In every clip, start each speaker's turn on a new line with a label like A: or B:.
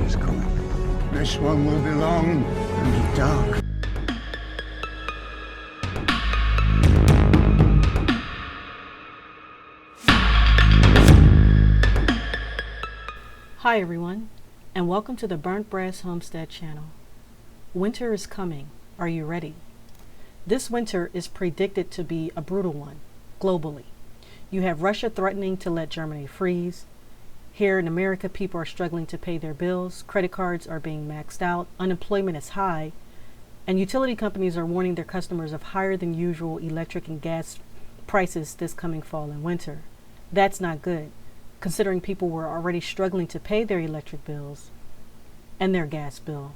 A: is coming. This one will be long and dark.
B: Hi everyone, and welcome to the Burnt Brass Homestead channel. Winter is coming. Are you ready? This winter is predicted to be a brutal one, globally. You have Russia threatening to let Germany freeze. Here in America, people are struggling to pay their bills, credit cards are being maxed out, unemployment is high, and utility companies are warning their customers of higher than usual electric and gas prices this coming fall and winter. That's not good, considering people were already struggling to pay their electric bills and their gas bill,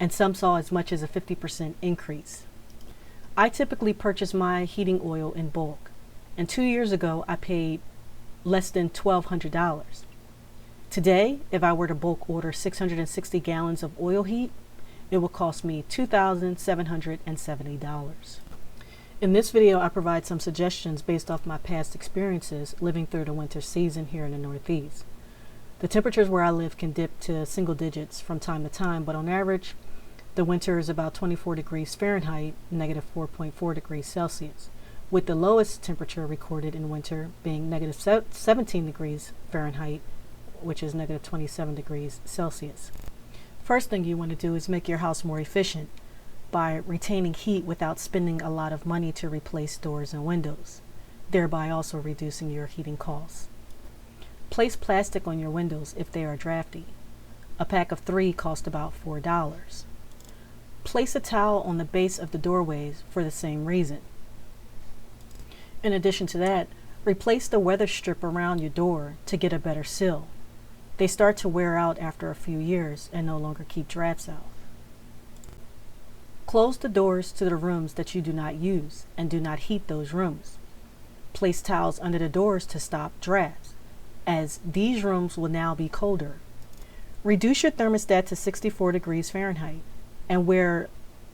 B: and some saw as much as a 50% increase. I typically purchase my heating oil in bulk, and 2 years ago I paid less than $1,200. Today, if I were to bulk order 660 gallons of oil heat, it will cost me $2,770. In this video, I provide some suggestions based off my past experiences living through the winter season here in the Northeast. The temperatures where I live can dip to single digits from time to time, but on average, the winter is about 24 degrees Fahrenheit, negative 4.4 degrees Celsius, with the lowest temperature recorded in winter being negative 17 degrees Fahrenheit, which is negative 27 degrees Celsius. First thing you want to do is make your house more efficient by retaining heat without spending a lot of money to replace doors and windows, thereby also reducing your heating costs. Place plastic on your windows if they are drafty. A pack of 3 cost about $4. Place a towel on the base of the doorways for the same reason. In addition to that, replace the weather strip around your door to get a better seal. They start to wear out after a few years and no longer keep drafts out. Close the doors to the rooms that you do not use and do not heat those rooms. Place towels under the doors to stop drafts, as these rooms will now be colder. Reduce your thermostat to 64 degrees Fahrenheit and wear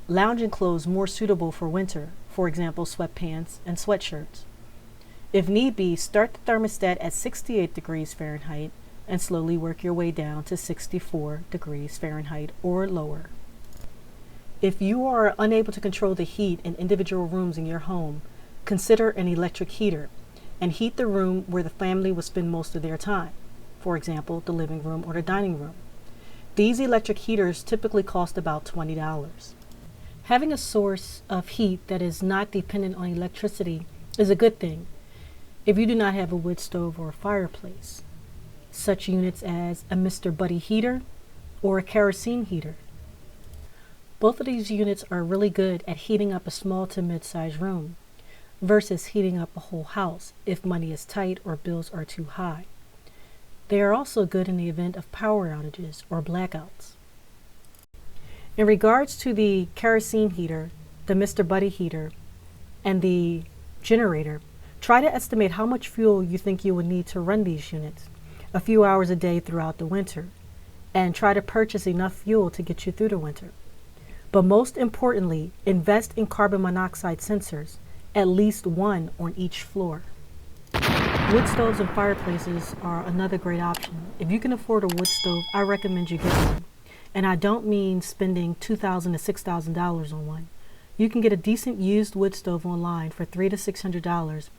B: lounging clothes more suitable for winter, for example, sweatpants and sweatshirts. If need be, start the thermostat at 68 degrees Fahrenheit and slowly work your way down to 64 degrees Fahrenheit or lower. If you are unable to control the heat in individual rooms in your home, consider an electric heater and heat the room where the family will spend most of their time, for example, the living room or the dining room. These electric heaters typically cost about $20. Having a source of heat that is not dependent on electricity is a good thing if you do not have a wood stove or a fireplace. Such units as a Mr. Buddy heater or a kerosene heater. Both of these units are really good at heating up a small to mid-sized room versus heating up a whole house if money is tight or bills are too high. They are also good in the event of power outages or blackouts. In regards to the kerosene heater, the Mr. Buddy heater, and the generator, try to estimate how much fuel you think you will need to run these units a few hours a day throughout the winter, and try to purchase enough fuel to get you through the winter. But most importantly, invest in carbon monoxide sensors, at least one on each floor. Wood stoves and fireplaces are another great option. If you can afford a wood stove, I recommend you get one. And I don't mean spending $2,000 to $6,000 on one. You can get a decent used wood stove online for $300 to $600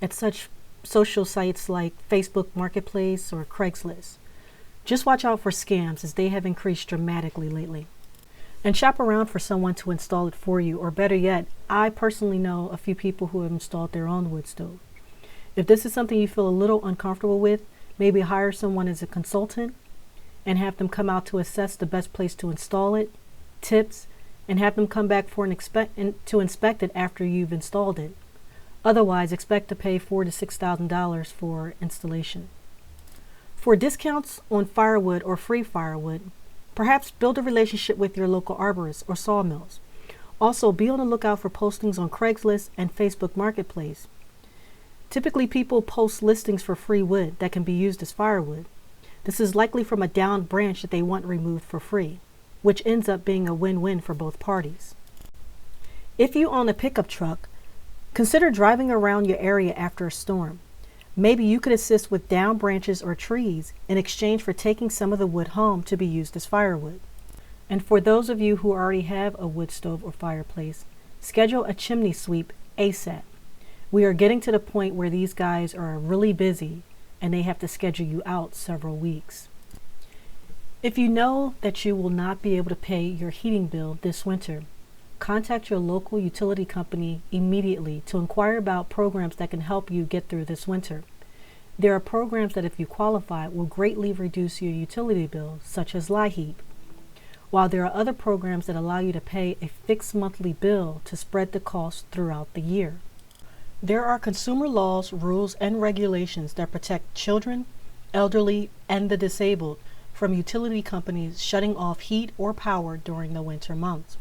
B: at such social sites like Facebook Marketplace or Craigslist. Just watch out for scams, as they have increased dramatically lately. And shop around for someone to install it for you, or better yet, I personally know a few people who have installed their own wood stove. If this is something you feel a little uncomfortable with, maybe hire someone as a consultant and have them come out to assess the best place to install it, tips, and have them come back to inspect it after you've installed it. Otherwise, expect to pay $4,000 to $6,000 for installation. For discounts on firewood or free firewood, perhaps build a relationship with your local arborists or sawmills. Also, be on the lookout for postings on Craigslist and Facebook Marketplace. Typically, people post listings for free wood that can be used as firewood. This is likely from a downed branch that they want removed for free, which ends up being a win-win for both parties. If you own a pickup truck, consider driving around your area after a storm. Maybe you could assist with down branches or trees in exchange for taking some of the wood home to be used as firewood. And for those of you who already have a wood stove or fireplace, schedule a chimney sweep ASAP. We are getting to the point where these guys are really busy and they have to schedule you out several weeks. If you know that you will not be able to pay your heating bill this winter, contact your local utility company immediately to inquire about programs that can help you get through this winter. There are programs that, if you qualify, will greatly reduce your utility bill, such as LIHEAP, while there are other programs that allow you to pay a fixed monthly bill to spread the cost throughout the year. There are consumer laws, rules, and regulations that protect children, elderly, and the disabled from utility companies shutting off heat or power during the winter months.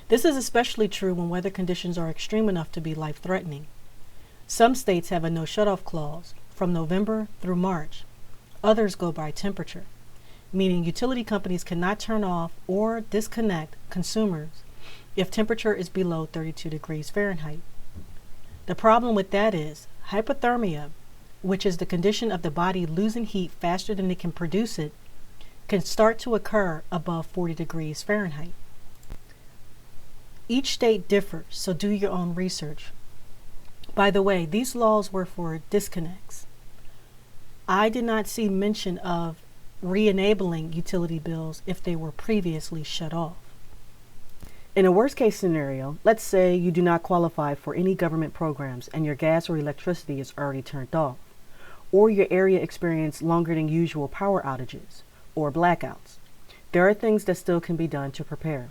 B: This is especially true when weather conditions are extreme enough to be life-threatening. Some states have a no shutoff clause from November through March. Others go by temperature, meaning utility companies cannot turn off or disconnect consumers if temperature is below 32 degrees Fahrenheit. The problem with that is hypothermia, which is the condition of the body losing heat faster than it can produce it, can start to occur above 40 degrees Fahrenheit. Each state differs, so do your own research. By the way, these laws were for disconnects. I did not see mention of re-enabling utility bills if they were previously shut off. In a worst case scenario, let's say you do not qualify for any government programs and your gas or electricity is already turned off, or your area experienced longer than usual power outages or blackouts. There are things that still can be done to prepare.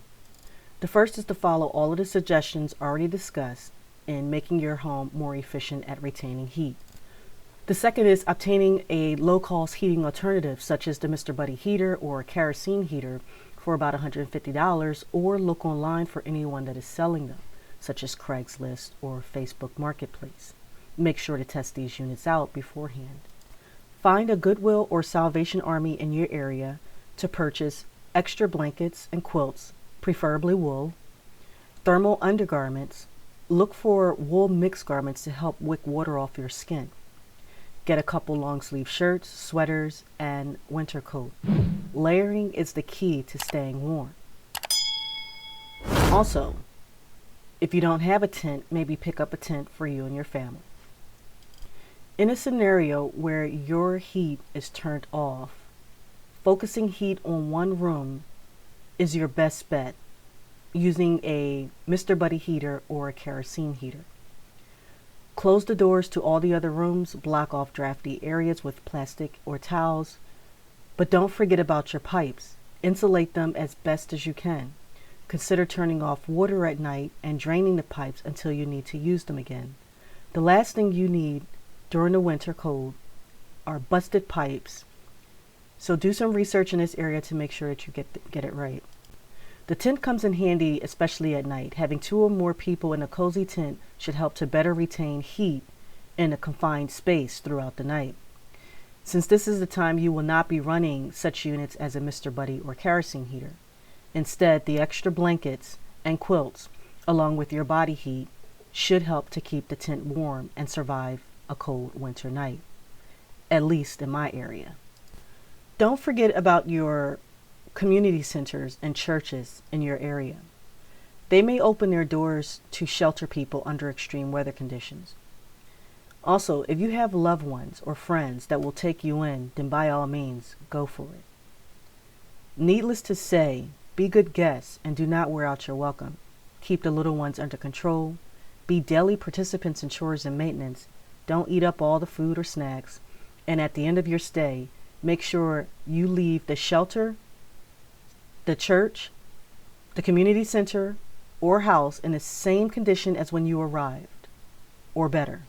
B: The first is to follow all of the suggestions already discussed in making your home more efficient at retaining heat. The second is obtaining a low-cost heating alternative such as the Mr. Buddy heater or kerosene heater for about $150, or look online for anyone that is selling them, such as Craigslist or Facebook Marketplace. Make sure to test these units out beforehand. Find a Goodwill or Salvation Army in your area to purchase extra blankets and quilts, preferably wool, thermal undergarments. Look for wool mixed garments to help wick water off your skin. Get a couple long sleeve shirts, sweaters, and winter coat. Layering is the key to staying warm. Also, if you don't have a tent, maybe pick up a tent for you and your family. In a scenario where your heat is turned off, focusing heat on one room is your best bet, using a Mr. Buddy heater or a kerosene heater. Close the doors to all the other rooms, block off drafty areas with plastic or towels, but don't forget about your pipes. Insulate them as best as you can. Consider turning off water at night and draining the pipes until you need to use them again. The last thing you need during the winter cold are busted pipes, so do some research in this area to make sure that you get it right. The tent comes in handy, especially at night. Having 2 or more people in a cozy tent should help to better retain heat in a confined space throughout the night. Since this is the time you will not be running such units as a Mr. Buddy or kerosene heater. Instead, the extra blankets and quilts, along with your body heat, should help to keep the tent warm and survive a cold winter night, at least in my area. Don't forget about your community centers and churches in your area. They may open their doors to shelter people under extreme weather conditions. Also, if you have loved ones or friends that will take you in, then by all means, go for it. Needless to say, be good guests and do not wear out your welcome. Keep the little ones under control. Be daily participants in chores and maintenance. Don't eat up all the food or snacks. And at the end of your stay, make sure you leave the shelter, the church, the community center, or house in the same condition as when you arrived, or better.